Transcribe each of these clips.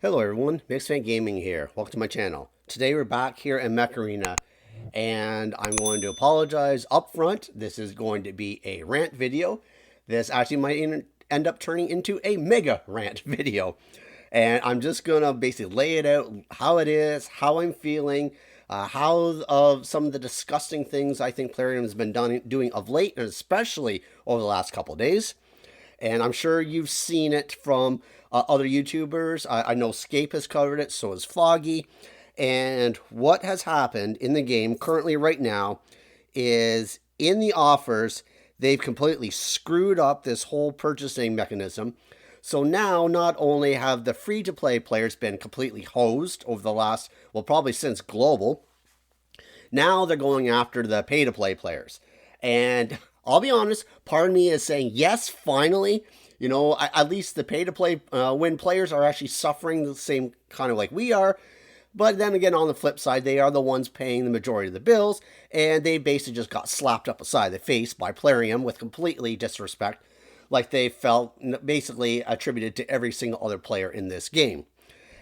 Hello everyone, Mixfant Gaming here. Welcome to my channel. Today we're back here in Mech Arena, and I'm going to apologize up front. This is going to be a rant video. This actually might end up turning into a mega rant video. And I'm just going to basically lay it out how it is, how I'm feeling, how of some of the disgusting things I think Plarium has been doing of late, and especially over the last couple of days. And I'm sure you've seen it from other YouTubers. I know Scape has covered it, so has Foggy. And what has happened in the game currently right now is in the offers, they've completely screwed up this whole purchasing mechanism. So now not only have the free-to-play players been completely hosed over the last, well, probably since Global, now they're going after the pay-to-play players. And I'll be honest, part of me is saying, yes, finally, you know, at least the pay-to-play win players are actually suffering the same kind of like we are. But then again, on the flip side, they are the ones paying the majority of the bills, and they basically just got slapped up aside the face by Plarium with completely disrespect, like they felt basically attributed to every single other player in this game.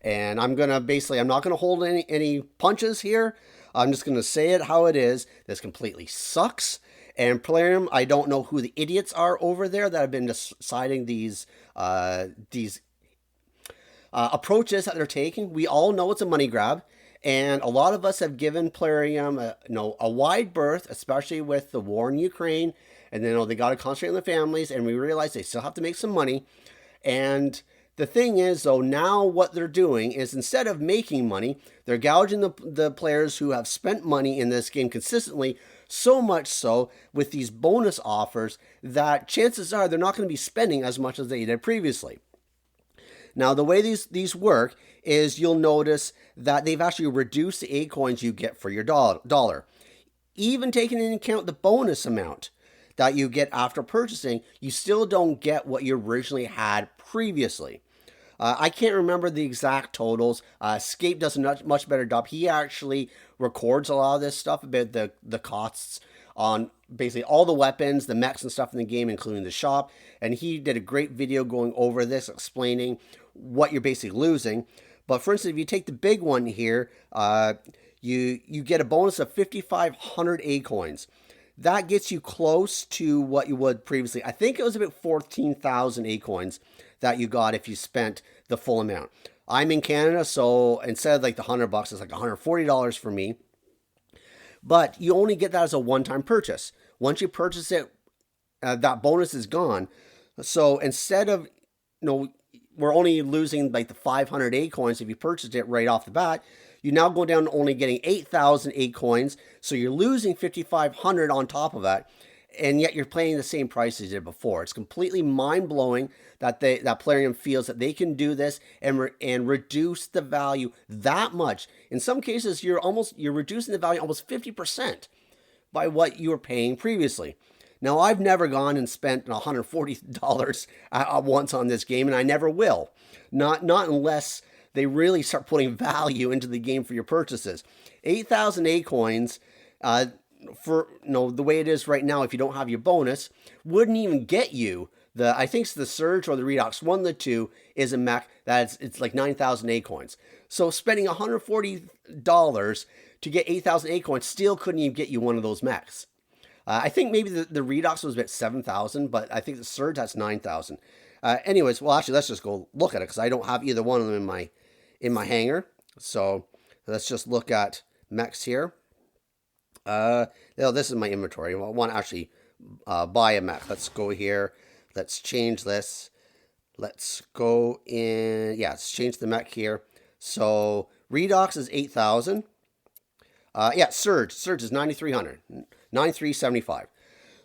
And I'm not gonna hold any punches here. I'm just gonna say it how it is. This completely sucks. And Plarium, I don't know who the idiots are over there that have been deciding these approaches that they're taking. We all know it's a money grab, and a lot of us have given Plarium a wide berth, especially with the war in Ukraine. And then they got to concentrate on the families, and we realize they still have to make some money. And the thing is, though, now what they're doing is instead of making money, they're gouging the players who have spent money in this game consistently, so much so with these bonus offers that chances are they're not going to be spending as much as they did previously. Now, the way these work is you'll notice that they've actually reduced the A coins you get for your dollar. Even taking into account the bonus amount that you get after purchasing, you still don't get what you originally had previously. I can't remember the exact totals. Scape does a much better job. He actually records a lot of this stuff about the costs on basically all the weapons, the mechs and stuff in the game, including the shop. And he did a great video going over this, explaining what you're basically losing. But for instance, if you take the big one here, you get a bonus of 5,500 A coins. That gets you close to what you would previously. I think it was about 14,000 A coins that you got if you spent the full amount. I'm in Canada, so instead of like the $100, it's like $140 for me. But you only get that as a one-time purchase. Once you purchase it, that bonus is gone. So instead of, we're only losing like the 500 A coins if you purchased it right off the bat, you now go down to only getting 8,000 A coins. So you're losing 5,500 on top of that. And yet you're paying the same price as you did before. It's completely mind-blowing that Plarium feels that they can do this and reduce the value that much. In some cases, you're reducing the value almost 50% by what you were paying previously. Now, I've never gone and spent $140 at once on this game, and I never will. Not unless they really start putting value into the game for your purchases. 8,000 A coins, for the way it is right now, if you don't have your bonus, wouldn't even get you I think it's the Surge or the Redox. One of the two is a mech it's like 9,000 A coins. So spending $140 to get 8,000 A coins still couldn't even get you one of those mechs. I think maybe the Redox was about 7,000, but I think the Surge has 9,000. Anyways, well, actually, let's just go look at it because I don't have either one of them in my hangar. So let's just look at mechs here. This is my inventory. I want to actually buy a mech. Let's go here. Let's change this. Let's go in. Yeah, let's change the mech here. So Redox is 8,000. Surge is 9,300. 9,375.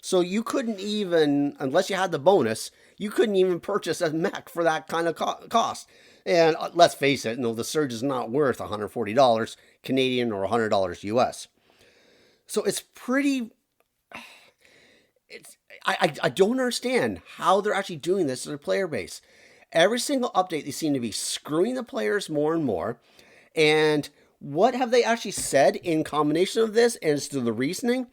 So you couldn't even, unless you had the bonus, you couldn't even purchase a mech for that kind of cost. And let's face it, the Surge is not worth $140 Canadian or $100 US. So it's pretty. I don't understand how they're actually doing this to their player base. Every single update, they seem to be screwing the players more and more. And what have they actually said in combination of this as to the reasoning?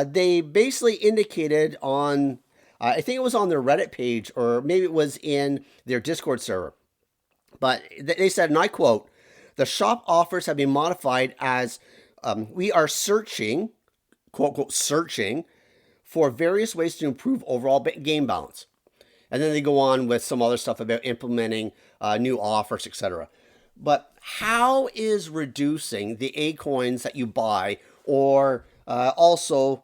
They basically indicated on, I think it was on their Reddit page, or maybe it was in their Discord server, But they said, and I quote, the shop offers have been modified as we are searching, quote, quote, searching for various ways to improve overall game balance. And then they go on with some other stuff about implementing new offers, etc. But how is reducing the A coins that you buy, or also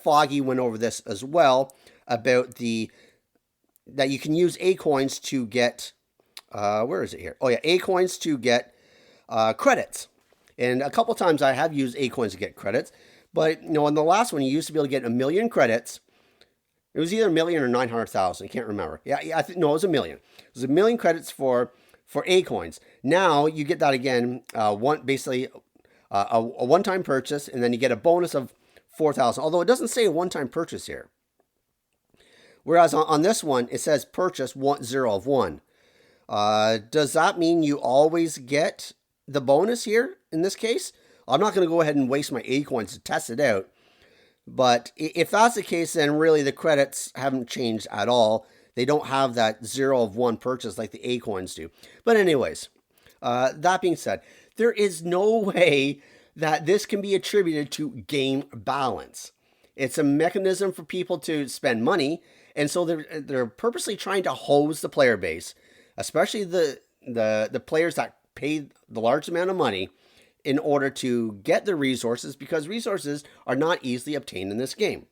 Foggy went over this as well about that you can use A coins to get where is it here? Oh yeah, A coins to get credits. And a couple times I have used A coins to get credits, but on the last one you used to be able to get 1 million credits. It was either 1 million or 900,000. I can't remember. Yeah, no, it was 1 million. It was 1 million credits for A coins. Now you get that again, basically a one-time purchase, and then you get a bonus of 4,000. Although it doesn't say a one-time purchase here. Whereas on this one it says purchase 0 of 1. Does that mean you always get the bonus here in this case? I'm not going to go ahead and waste my A coins to test it out. But if that's the case, then really the credits haven't changed at all. They don't have that 0 of 1 purchase like the A coins do. But anyways, that being said, there is no way that this can be attributed to game balance. It's a mechanism for people to spend money, and so they're purposely trying to hose the player base, especially the players that pay the large amount of money in order to get the resources, because resources are not easily obtained in this game.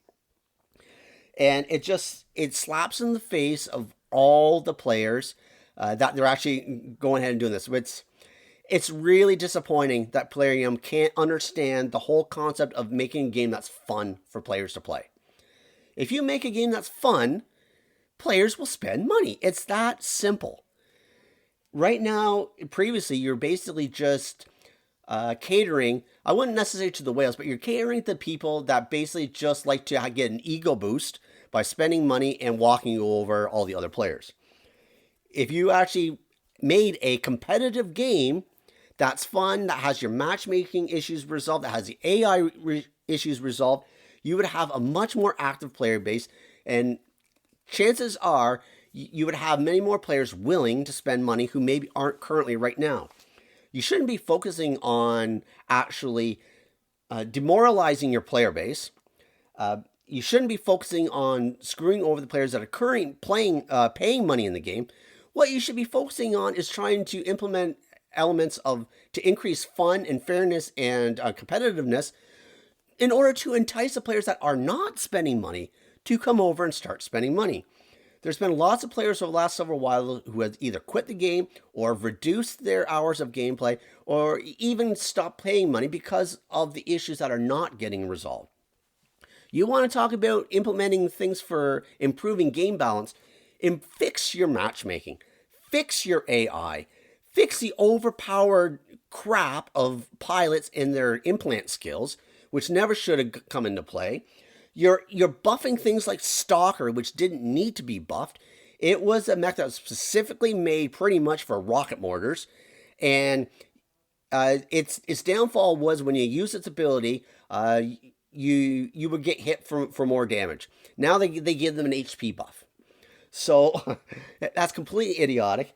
And it slaps in the face of all the players that they're actually going ahead and doing this. It's really disappointing that Plarium can't understand the whole concept of making a game that's fun for players to play. If you make a game that's fun, players will spend money. It's that simple. Right now, previously, you're basically just catering, I wouldn't necessarily to the whales, but you're catering to people that basically just like to get an ego boost by spending money and walking over all the other players. If you actually made a competitive game that's fun, that has your matchmaking issues resolved, that has the AI issues resolved, you would have a much more active player base, and chances are you would have many more players willing to spend money who maybe aren't currently right now. You shouldn't be focusing on actually demoralizing your player base. You shouldn't be focusing on screwing over the players that are currently paying money in the game. What you should be focusing on is trying to implement elements to increase fun and fairness and competitiveness in order to entice the players that are not spending money to come over and start spending money. There's been lots of players over the last several while who have either quit the game or reduced their hours of gameplay or even stopped paying money because of the issues that are not getting resolved. You want to talk about implementing things for improving game balance, and fix your matchmaking, fix your AI, fix the overpowered crap of pilots and their implant skills, which never should have come into play. You're buffing things like Stalker, which didn't need to be buffed. It was a mech that was specifically made pretty much for rocket mortars, and its downfall was when you use its ability, you would get hit for more damage. Now they give them an HP buff, so that's completely idiotic.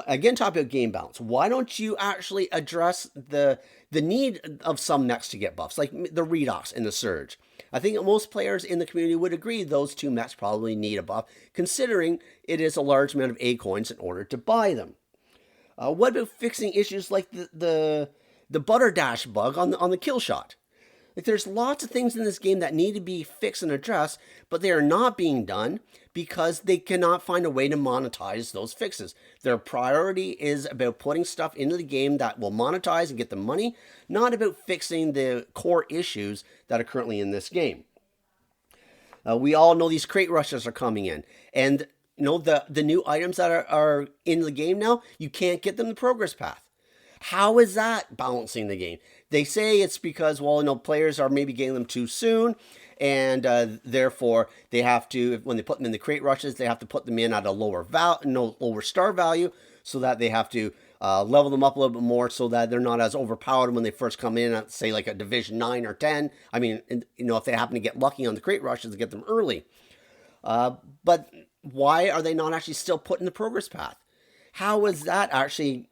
Again, talking about game balance. Why don't you actually address the need of some mechs to get buffs, like the Redox and the Surge? I think most players in the community would agree those two mechs probably need a buff, considering it is a large amount of A coins in order to buy them. What about fixing issues like the butter dash bug on the kill shot? Like, there's lots of things in this game that need to be fixed and addressed, but they are not being done because they cannot find a way to monetize those fixes. Their priority is about putting stuff into the game that will monetize and get them money, not about fixing the core issues that are currently in this game. We all know these crate rushes are coming in, and the new items that are in the game now, you can't get them the progress path. How is that balancing the game? They say it's because, players are maybe getting them too soon, and therefore they have to, when they put them in the crate rushes, they have to put them in at a lower star value, so that they have to level them up a little bit more, so that they're not as overpowered when they first come in at, say, like a Division 9 or 10. I mean, if they happen to get lucky on the crate rushes, to get them early. But why are they not actually still put in the progress path? how is that actually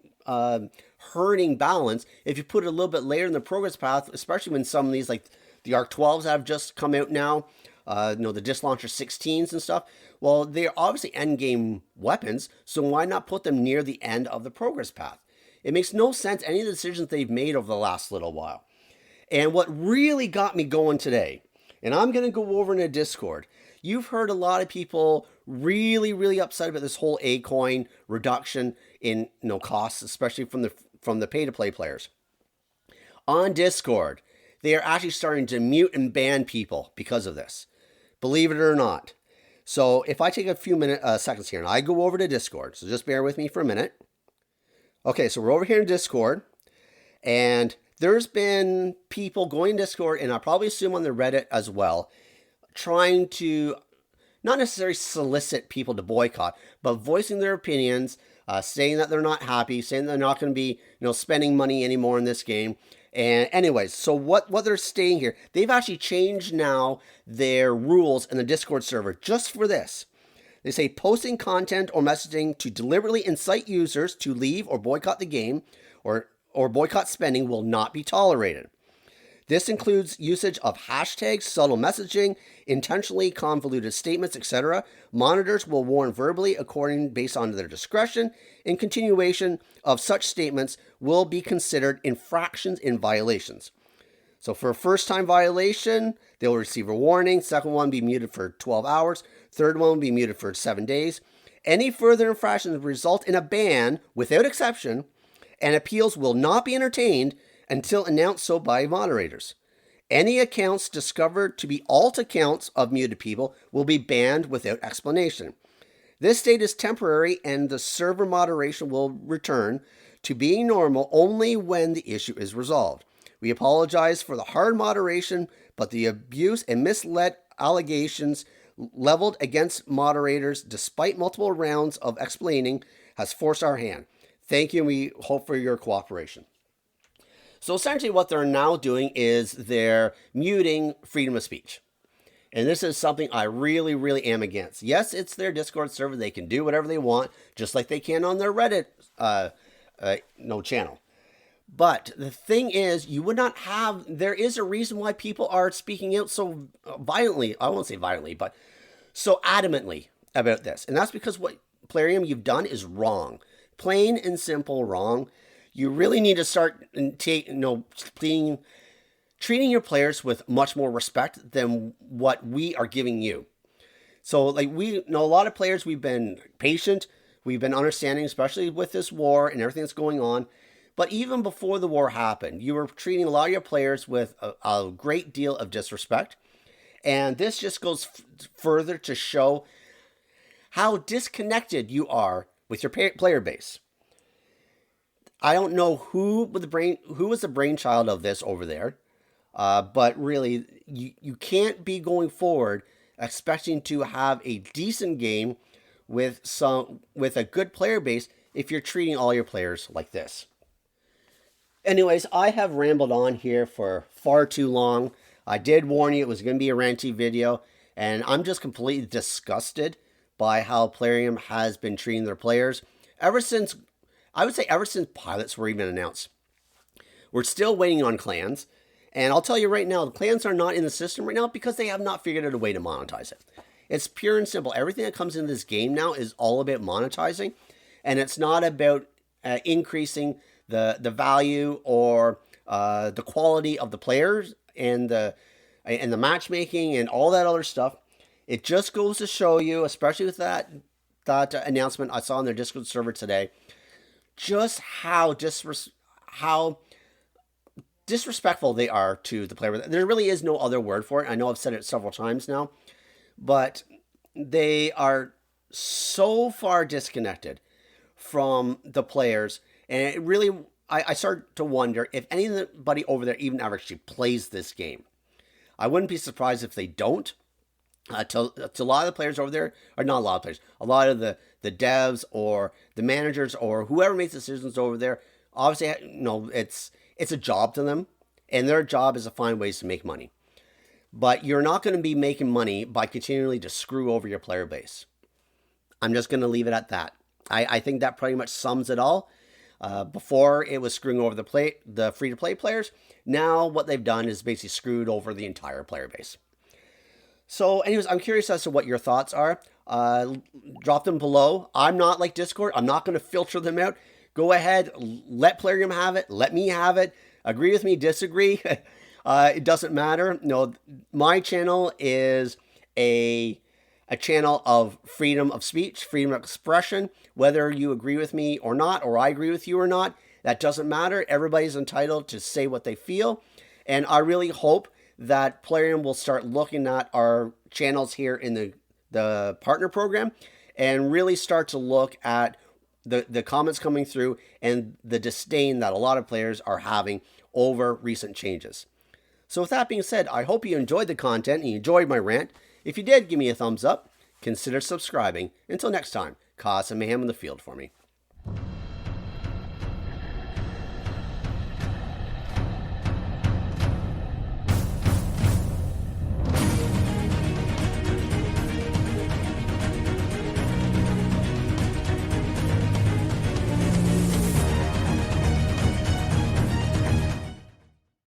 hurting balance if you put it a little bit later in the progress path, especially when some of these, like the Arc 12s have just come out now, the Disc Launcher 16s and stuff. Well, they're obviously end game weapons, so why not put them near the end of the progress path? It makes no sense, any of the decisions they've made over the last little while. And what really got me going today, and I'm going to go over in a Discord, you've heard a lot of people really, really upset about this whole A-coin reduction in costs, especially from the pay-to-play players. On Discord, they are actually starting to mute and ban people because of this. Believe it or not. So if I take a few seconds here and I go over to Discord, so just bear with me for a minute. Okay, so we're over here in Discord, and there's been people going to Discord, and I probably assume on the Reddit as well, trying to not necessarily solicit people to boycott, but voicing their opinions, saying that they're not happy, saying they're not going to be spending money anymore in this game. And anyways, so what they're saying here, they've actually changed now their rules in the Discord server just for this. They say posting content or messaging to deliberately incite users to leave or boycott the game or boycott spending will not be tolerated. This includes usage of hashtags, subtle messaging, intentionally convoluted statements, etc. Monitors will warn verbally based on their discretion, and continuation of such statements will be considered infractions and violations. So for a first-time violation, they'll receive a warning. Second one will be muted for 12 hours. Third one will be muted for 7 days. Any further infractions result in a ban without exception, and appeals will not be entertained until announced so by moderators. Any accounts discovered to be alt accounts of muted people will be banned without explanation. This state is temporary, and the server moderation will return to being normal only when the issue is resolved. We apologize for the hard moderation, but the abuse and misled allegations leveled against moderators, despite multiple rounds of explaining, has forced our hand. Thank you, and we hope for your cooperation. So essentially what they're now doing is they're muting freedom of speech. And this is something I really, really am against. Yes, it's their Discord server. They can do whatever they want, just like they can on their Reddit channel. But the thing is, you would not have, there is a reason why people are speaking out so violently, I won't say violently, but so adamantly about this. And that's because what Plarium you've done is wrong. Plain and simple wrong. You really need to start treating your players with much more respect than what we are giving you. So like we know a lot of players, we've been patient, we've been understanding, especially with this war and everything that's going on. But even before the war happened, you were treating a lot of your players with a great deal of disrespect. And this just goes further to show how disconnected you are with your player base. I don't know who was the brainchild of this over there, but really, you can't be going forward expecting to have a decent game with a good player base if you're treating all your players like this. Anyways, I have rambled on here for far too long. I did warn you it was going to be a ranty video, and I'm just completely disgusted by how Plarium has been treating their players ever since pilots were even announced. We're still waiting on clans, and I'll tell you right now, the clans are not in the system right now because they have not figured out a way to monetize it. It's pure and simple. Everything that comes in this game now is all about monetizing, and it's not about increasing the value or the quality of the players and the matchmaking and all that other stuff. It just goes to show you, especially with that announcement I saw on their Discord server today, just how disrespectful they are to the player. There really is no other word for it. I know I've said it several times now, but they are so far disconnected from the players. And it really, I start to wonder if anybody over there even ever actually plays this game. I wouldn't be surprised if they don't. To a lot of the players over there, or not a lot of players, a lot of the devs or the managers or whoever makes decisions over there, obviously, it's a job to them, and their job is to find ways to make money. But you're not going to be making money by continually to screw over your player base. I'm just going to leave it at that. I think that pretty much sums it all. Before it was screwing over the free-to-play players. Now what they've done is basically screwed over the entire player base. So anyways, I'm curious as to what your thoughts are. Drop them below. I'm not like Discord. I'm not going to filter them out. Go ahead, let Plarium have it. Let me have it. Agree with me, disagree. It doesn't matter. No, my channel is a channel of freedom of speech, freedom of expression. Whether you agree with me or not, or I agree with you or not, that doesn't matter. Everybody's entitled to say what they feel. And I really hope that Plarium will start looking at our channels here in the partner program and really start to look at the comments coming through and the disdain that a lot of players are having over recent changes. So with that being said, I hope you enjoyed the content and you enjoyed my rant. If you did, give me a thumbs up. Consider subscribing. Until next time, cause some mayhem in the field for me.